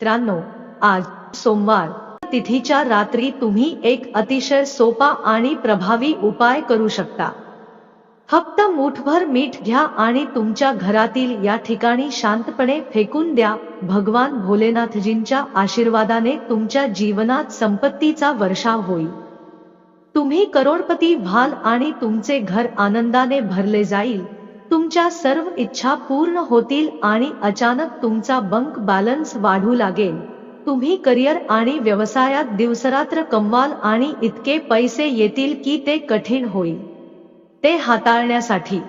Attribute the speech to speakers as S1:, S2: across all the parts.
S1: मित्रांनो, आज सोमवार तिथीच्या रात्री तुम्ही एक अतिशय सोपा आणि प्रभावी उपाय करू शकता। फक्त मूठभर मीठ घ्या आणि तुमच्या घरातील या ठिकाणी शांतपणे फेकून द्या। भगवान भोलेनाथजींच्या आशीर्वादाने तुमच्या जीवनात संपत्तीचा वर्षाव होईल। तुम्ही करोडपती व्हाल आणि तुमचे घर आनंदाने भरले जाईल। तुमच्या सर्व इच्छा पूर्ण होतील आणि अचानक तुमचा बँक बॅलन्स वाढू लागेल। तुम्ही करिअर आणि व्यवसायात दिवसरात्र कमवाल आणि इतके पैसे येतील की ते कठीण होईल ते हाताळण्यासाठी।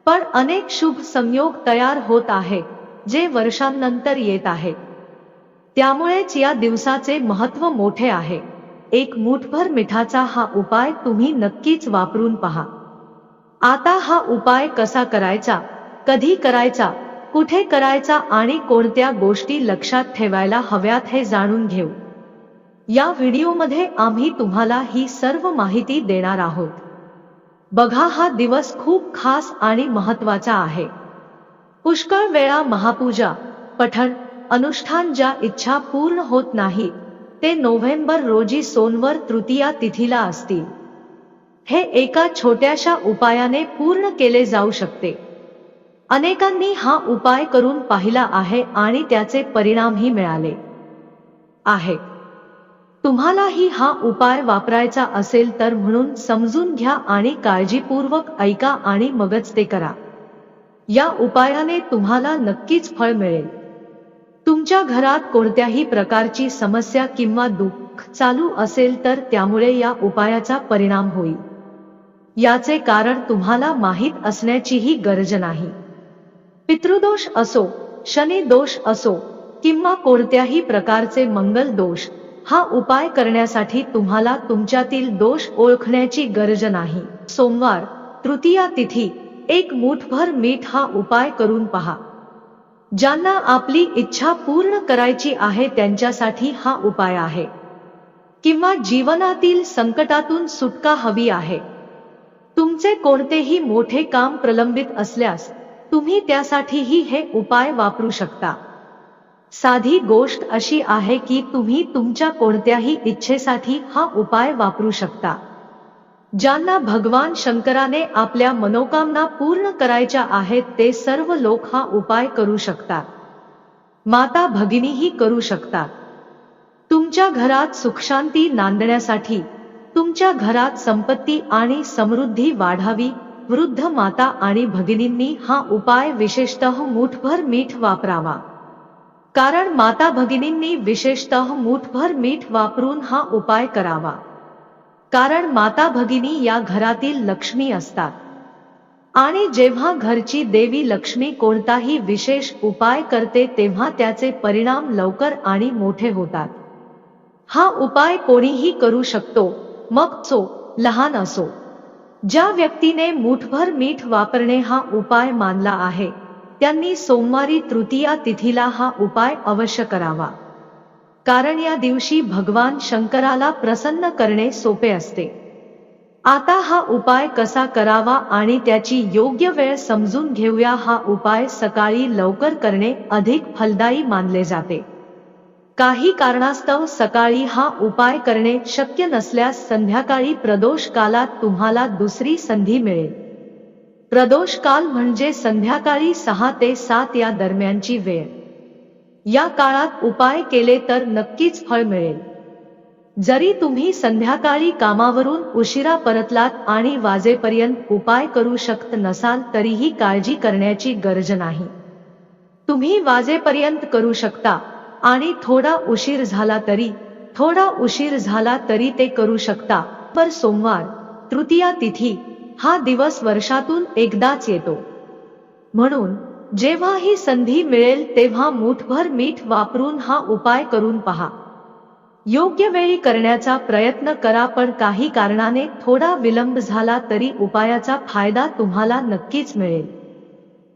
S1: पण अनेक शुभ संयोग तयार होत आहेत जे वर्षांनंतर येत आहेत। त्यामुळेच या दिवसाचे महत्त्व मोठे आहे। एक मूठभर मिठाचा हा उपाय तुम्ही नक्कीच वापरून पहा। आता हा उपाय कसा करायचा, कधी करायचा, कुठे करायचा आणि कोणत्या गोष्टी लक्षात ठेवायला हव्यात हे जाणून घेऊ। या व्हिडिओमध्ये आम्ही तुम्हाला ही सर्व माहिती देणार आहोत। बघा, हा दिवस खूप खास आणि महत्त्वाचा आहे। पुष्कळ वेळा महापूजा, पठण, अनुष्ठान ज्या इच्छा पूर्ण होत नाहीत ते नोव्हेंबर रोजी सोमवार तृतीया तिथीला असतील। हे एका छोट्याशा उपायाने पूर्ण केले जाऊ शकते। अनेकांनी हा उपाय करून पाहिला आहे आणि त्याचे परिणामही मिळाले आहेत। तुम्हालाही हा उपाय वापरायचा असेल तर म्हणून समजून घ्या आणि काळजीपूर्वक ऐका आणि मगच ते करा। या उपायाने तुम्हाला नक्कीच फळ मिळेल। तुमच्या घरात कोणत्याही प्रकारची समस्या किंवा दुःख चालू असेल तर त्यामुळे या उपायाचा परिणाम होईल याचे कारण तुम्हाला माहीत असण्याचीही गरज नाही। पितृदोष असो, शनी दोष असो किंवा कोणत्याही प्रकारचे मंगल दोष, हा उपाय करण्यासाठी तुम्हाला तुमच्यातील दोष ओळखण्याची गरज नाही। सोमवार तृतीया तिथी एक मूठभर मीठ हा उपाय करून पहा। ज्यांना आपली इच्छा पूर्ण करायची आहे त्यांच्यासाठी हा उपाय आहे। किंवा जीवनातील संकटातून सुटका हवी आहे, तुमचे कोणतेही मोठे काम प्रलंबित असल्यास तुम्ही त्यासाठीही हे उपाय वापरू शकता। साधी गोष्ट अशी आहे की तुम्ही तुमच्या कोणत्याही इच्छेसाठी हा उपाय वापरू शकता। ज्यांना भगवान शंकराने आपल्या मनोकामना पूर्ण करायच्या आहेत ते सर्व लोक हा उपाय करू शकतात। माता भगिनीही करू शकतात। तुमच्या घरात सुखशांती नांदण्यासाठी, तुमच्या घरात संपत्ती आणि समृद्धी वाढावी, वृद्ध माता आणि भगिनींनी हा उपाय विशेषतः मूठभर मीठ वापरावा। कारण माता भगिनींनी विशेषतः मूठभर मीठ वापरून हा उपाय करावा। कारण माता भगिनी या घरातील लक्ष्मी असतात आणि जेव्हा घरची देवी लक्ष्मी कोणताही विशेष उपाय करते तेव्हा त्याचे परिणाम लवकर आणि मोठे होतात। हा उपाय कोणीही करू शकतो, मग तो लहान असो। ज्या व्यक्तीने मूठभर मीठ वापरणे हा उपाय मानला आहे त्यांनी सोमवारी तृतीया तिथीला हा उपाय अवश्य करावा। कारण या दिवशी भगवान शंकराला प्रसन्न करणे सोपे असते। आता हा उपाय कसा करावा आणि त्याची योग्य वेळ समजून घेऊया। हा उपाय सकाळी लवकर करणे अधिक फलदायी मानले जाते। काही कारणास्तव सकाळी हा उपाय करणे शक्य नसल्यास संध्याकाळी प्रदोष कालात तुम्हाला दुसरी संधी मिळेल। प्रदोष काल म्हणजे संध्याकाळी 6 ते 7 या दरम्यानची वेळ। या काळात उपाय केले तर नक्कीच फळ मिळेल। जरी तुम्ही संध्याकाळी कामावरून उशिरा परतलात आणि वाजेपर्यंत उपाय करू शकत नसाल तरीही काळजी करण्याची गरज नाही। तुम्ही वाजेपर्यंत करू शकता आणि थोडा उशीर झाला तरी ते करू शकता। पर सोमवार तृतीया तिथी हा दिवस वर्षातून एकदाच येतो, म्हणून जेव्हा ही संधी मिळेल तेव्हा मूठभर मीठ वापरून हा उपाय करून पहा। योग्य वेळी करण्याचा प्रयत्न करा, पण काही कारणाने थोडा विलंब झाला तरी उपायाचा फायदा तुम्हाला नक्कीच मिळेल।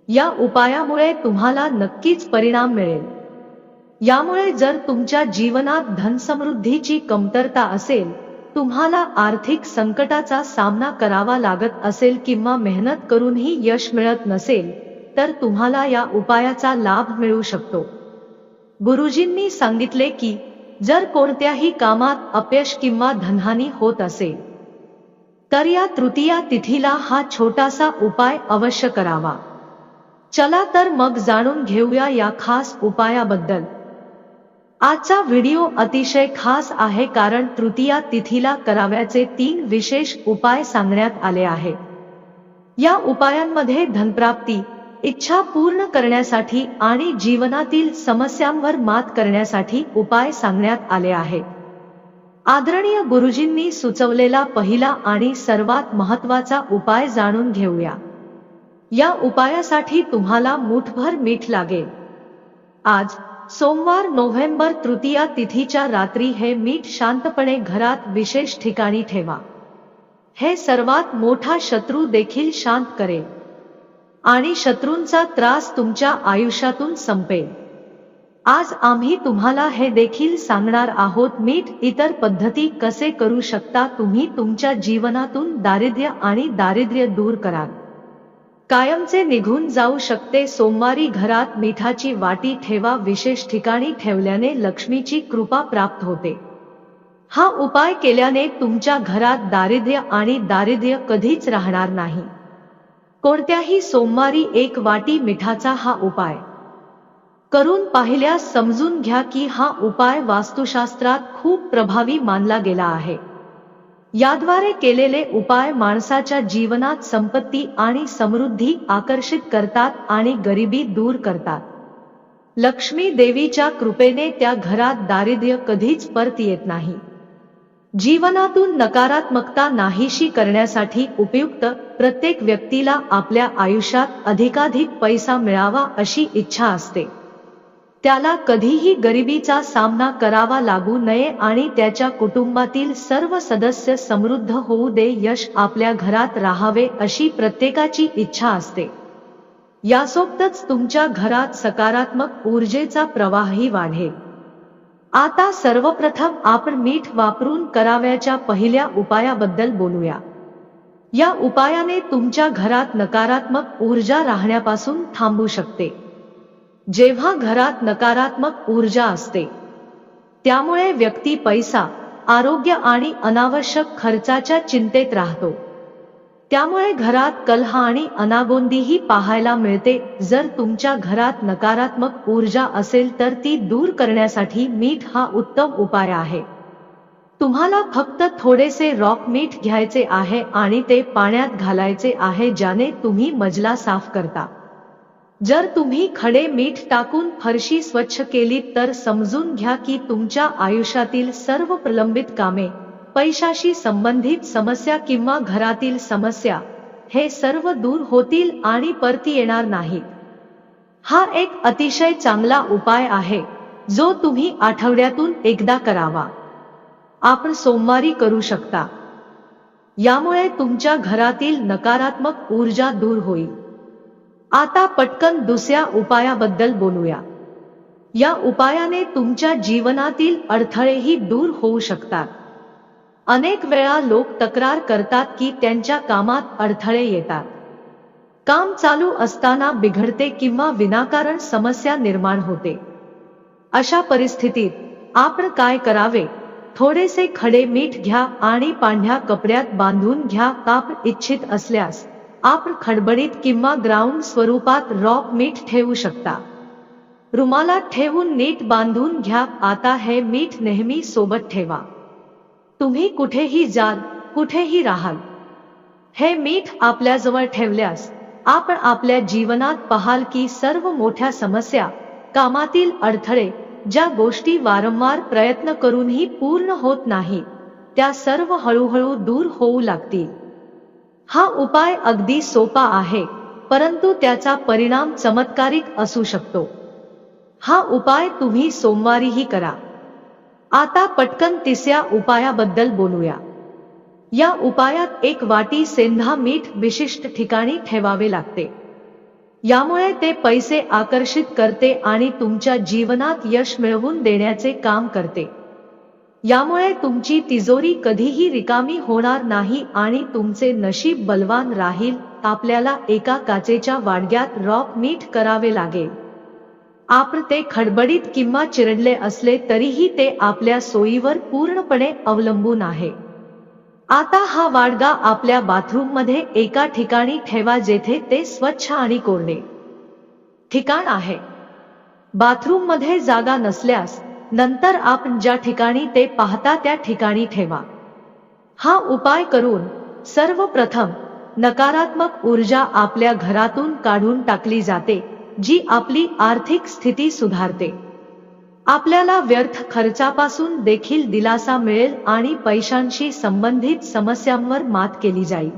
S1: या उपायामुळे तुम्हाला नक्कीच परिणाम मिळेल। यामुळे जर तुमच्या जीवनात धनसमृद्धीची कमतरता असेल, तुम्हाला आर्थिक संकटाचा सामना करावा लागत असेल किंवा मेहनत करूनही यश मिळत नसेल तर तुम्हाला या उपायाचा लाभ मिळू शकतो। गुरुजींनी सांगितले की जर कोणत्याही कामात अपयश किंवा धनहानी होत असेल तर या तृतीया तिथीला हा छोटासा उपाय अवश्य करावा। चला तर मग जाणून घेऊया या खास उपायाबद्दल। आजचा व्हिडिओ अतिशय खास आहे कारण तृतीया तिथीला करावयाचे 3 विशेष उपाय सांगण्यात आले आहेत। या उपायांमध्ये धनप्राप्ती, इच्छा पूर्ण करण्यासाठी आणि जीवनातील समस्यांवर मात करण्यासाठी उपाय सांगण्यात आले आहेत। आदरणीय गुरुजींनी सुचवलेला पहिला आणि सर्वात महत्त्वाचा उपाय जाणून घेऊया। या उपायासाठी तुम्हाला मुठभर मीठ लागेल। आज सोमवार नोव्हेंबर तृतीया तिथीच्या रात्री हे मीठ शांतपणे घरात विशेष ठिकाणी ठेवा। हे सर्वात मोठा शत्रू देखील शांत करेल आणि शत्रूंचा त्रास तुमच्या आयुष्यातून संपेल। आज आम्ही तुम्हाला हे देखील सांगणार आहोत मीठ इतर पद्धती कसे करू शकता तुम्ही तुमच्या जीवनातून दारिद्र्य दूर कराल, कायमचे निघून जाऊ शकते। सोमवारी घरात मिठाची वाटी ठेवा, विशेष ठिकाणी ठेवल्याने लक्ष्मीची कृपा प्राप्त होते। हा उपाय केल्याने तुमच्या घरात दारिद्र्य कधीच राहणार नाही। कोणत्याही सोमवारी 1 वाटी मिठाचा हा उपाय करून पाहिल्यास समजून घ्या की हा उपाय वास्तुशास्त्रात खूप प्रभावी मानला गेला आहे। याद्वारे केलेले उपाय माणसाच्या जीवनात संपत्ती आणि समृद्धी आकर्षित करतात आणि गरिबी दूर करतात। लक्ष्मी देवीच्या कृपेने त्या घरात दारिद्र्य कधीच परत येत नाही। जीवनातून नकारात्मकता नाहीशी करण्यासाठी उपयुक्त प्रत्येक व्यक्तीला आपल्या आयुष्यात अधिकाधिक पैसा मिळावा अशी इच्छा असते। त्याला कधीही गरिबीचा सामना करावा लागू नये आणि त्याच्या कुटुंबातील सर्व सदस्य समृद्ध होऊ दे, यश आपल्या घरात राहावे अशी प्रत्येकाची इच्छा असते। यासोबतच तुमच्या घरात सकारात्मक ऊर्जेचा प्रवाहही वाढेल। आता सर्वप्रथम आपण मीठ वापरून करावयाच्या पहिल्या उपायाबद्दल बोलूया। या उपायाने तुमच्या घरात नकारात्मक ऊर्जा राहण्यापासून थांबू शकते। जेव्हा घरात नकारात्मक ऊर्जा असते त्यामुळे व्यक्ती पैसा, आरोग्य आणि अनावश्यक खर्चाच्या चिंतेत राहतो। त्यामुळे घरात कलह आणि अनागोंदीही पाहायला मिळते। जर तुमच्या घरात नकारात्मक ऊर्जा असेल तर ती दूर करण्यासाठी मीठ हा उत्तम उपाय आहे। तुम्हाला फक्त थोडेसे रॉक मीठ घ्यायचे आहे आणि ते पाण्यात घालायचे आहे ज्याने तुम्ही मजला साफ करता। जर तुम्ही खडे मीठ टाकून फरशी स्वच्छ केली तर समजून घ्या की तुमच्या आयुष्यातील सर्व प्रलंबित कामे, पैशाशी संबंधित समस्या किंवा घरातील समस्या हे सर्व दूर होतील आणि परत येणार नाहीत। हा एक अतिशय चांगला उपाय आहे जो तुम्ही आठवड्यातून एकदा करावा। आपण सोमवारी करू शकता। यामुळे तुमच्या घरातील नकारात्मक ऊर्जा दूर होईल। आता पटकन दुसऱ्या उपायाबद्दल बोलूया। या उपायाने तुमच्या जीवनातील अडथळेही दूर होऊ शकतात। अनेक वेळा लोक तक्रार करतात की त्यांच्या कामात अडथळे येतात, काम चालू असताना बिघडते किंवा विनाकारण समस्या निर्माण होते। अशा परिस्थितीत आपण काय करावे? थोडेसे खडे मीठ घ्या आणि पांढऱ्या कपड्यात बांधून घ्या। आपण इच्छित असल्यास आपण खडबडीत किंवा ग्राउंड स्वरूपात रॉक मीठ ठेवू शकता। रुमालात ठेवून नीट बांधून घ्या। आता हे मीठ नेहमी सोबत ठेवा। तुम्ही कुठेही जाल, कुठेही राहाल, हे मीठ आपल्याजवळ ठेवल्यास आपण आपल्या जीवनात पाहाल की सर्व मोठ्या समस्या, कामातील अडथळे, ज्या गोष्टी वारंवार प्रयत्न करूनही पूर्ण होत नाहीत, त्या सर्व हळूहळू दूर होऊ लागतील। हा उपाय अगदी सोपा आहे, परंतु त्याचा परिणाम चमत्कारिक असू शकतो। हा उपाय तुम्ही सोमवारीही करा। आता पटकन तिसऱ्या उपायाबद्दल बोलूया। या उपायात 1 वाटी सेंधा मीठ विशिष्ट ठिकाणी ठेवावे लागते। यामुळे ते पैसे आकर्षित करते आणि तुमच्या जीवनात यश मिळवून देण्याचे काम करते। यामुळे तुमची तिजोरी कधीही रिकामी होणार नाही आणि तुमचे नशीब बलवान राहील। आपल्याला एका काचेच्या वाडग्यात रॉक मीठ करावे लागेल आपण ते खडबडीत किंवा चिरडले असले तरीही ते आपल्या सोयीवर पूर्णपणे अवलंबून आहे. आता हा वाडगा आपल्या बाथरूम मध्ये एका ठिकाणी ठेवा जेथे ते स्वच्छ आणि कोरडे ठिकाण आहे. बाथरूम मध्ये जागा नसल्यास नंतर आपण ज्या ठिकाणी ते पाहता त्या ठिकाणी ठेवा. हा उपाय करून सर्वप्रथम नकारात्मक ऊर्जा आपल्या घरातून काढून टाकली जाते, जी आपली आर्थिक स्थिती सुधारते. आपल्याला व्यर्थ खर्चापासून देखील दिलासा मिळेल आणि पैशांशी संबंधित समस्यांवर मात केली जाईल.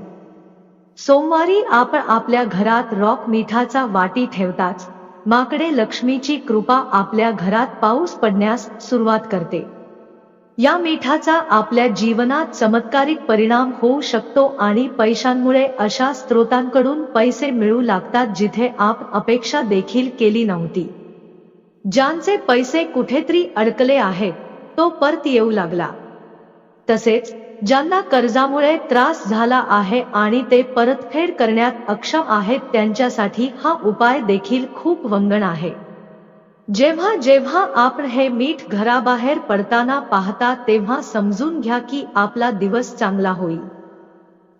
S1: सोमवारी आपण आपल्या घरात रॉक मिठाचा वाटी ठेवताच माकडे लक्ष्मीची कृपा आपल्या घरात पाऊस पडण्यास सुरुवात करते. या मिठाचा आपल्या जीवनात चमत्कारिक परिणाम होऊ शकतो आणि पैशांमुळे अशा स्त्रोतांकडून पैसे मिळू लागतात जिथे आपण अपेक्षा देखील केली नव्हती. ज्यांचे पैसे कुठेतरी अडकले आहेत तो परत येऊ लागला. तसेच ज्यांना कर्जामुळे त्रास झाला आहे आणि ते परतफेड करण्यात अक्षम आहेत त्यांच्यासाठी हा उपाय देखील खूप वंगण आहे. जेव्हा जेव्हा आपण हे मीठ घराबाहेर पडताना पाहता तेव्हा समजून घ्या की आपला दिवस चांगला होईल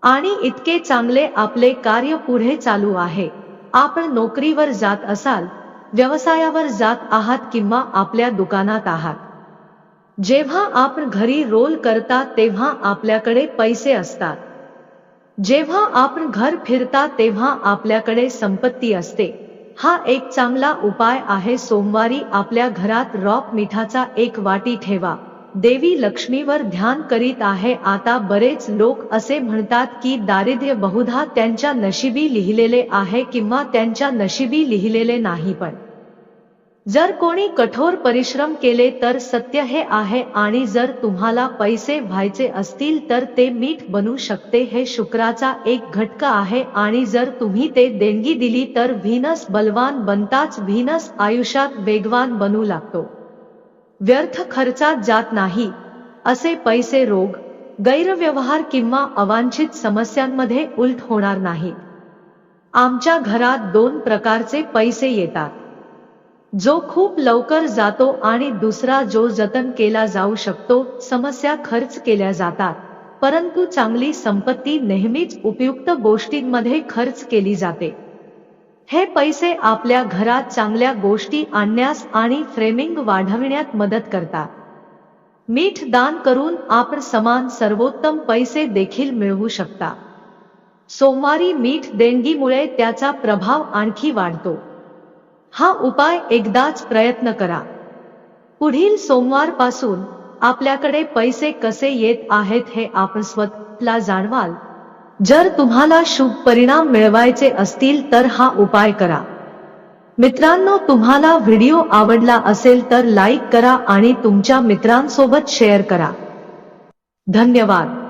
S1: आणि इतके चांगले आपले कार्य पुढे चालू आहे. आपण नोकरीवर जात असाल, व्यवसायावर जात आहात किंवा आपल्या दुकानात आहात. जेव्हा आपण घरी रोल करता तेव्हा आपल्याकडे पैसे असतात. जेव्हा आपण घर फिरता तेव्हा आपल्याकडे संपत्ती असते. हा एक चांगला उपाय आहे. सोमवारी आपल्या घरात रॉक मिठाचा एक वाटी ठेवा. देवी लक्ष्मीवर ध्यान करीत आहे. आता बरेच लोक असे म्हणतात की दारिद्र्य बहुधा त्यांच्या नशिबी लिहिलेले आहे किंवा त्यांच्या नशिबी लिहिलेले नाही, पण जर कोणी कठोर परिश्रम केले तर सत्य हे आहे आणि जर तुम्हाला पैसे व्हायचे असतील तर ते मीठ बनू शकते. हे शुक्राचा एक घटक आहे आणि जर तुम्ही ते देणगी दिली तर व्हीनस बलवान बनताच व्हीनस आयुष्यात वेगवान बनू लागतो. व्यर्थ खर्चात जात नाही. असे पैसे रोग, गैरव्यवहार किंवा अवांछित समस्यांमध्ये उलट होणार नाहीत. आमच्या घरात 2 प्रकारचे पैसे येतात. जो खूप लवकर जातो आणि दुसरा जो जतन केला जाऊ शकतो. समस्या खर्च केल्या जातात, परंतु चांगली संपत्ती नेहमीच उपयुक्त गोष्टींमध्ये खर्च केली जाते. हे पैसे आपल्या घरात चांगल्या गोष्टी आणण्यास आणि फ्रेमिंग वाढविण्यात मदत करतात. मीठ दान करून आपण समान सर्वोत्तम पैसे देखील मिळवू शकता. सोमवारी मीठ देणगीमुळे त्याचा प्रभाव आणखी वाढतो. हा उपाय एकदाच प्रयत्न करा. पुढील सोमवारपासून आपल्याकडे पैसे कसे येत आहेत हे आपण स्वतःला जाणवाल. जर तुम्हाला शुभ परिणाम मिळवायचे असतील तर हा उपाय करा. मित्रांनो, तुम्हाला व्हिडिओ आवडला असेल तर लाईक करा आणि तुमच्या मित्रांसोबत शेअर करा. धन्यवाद.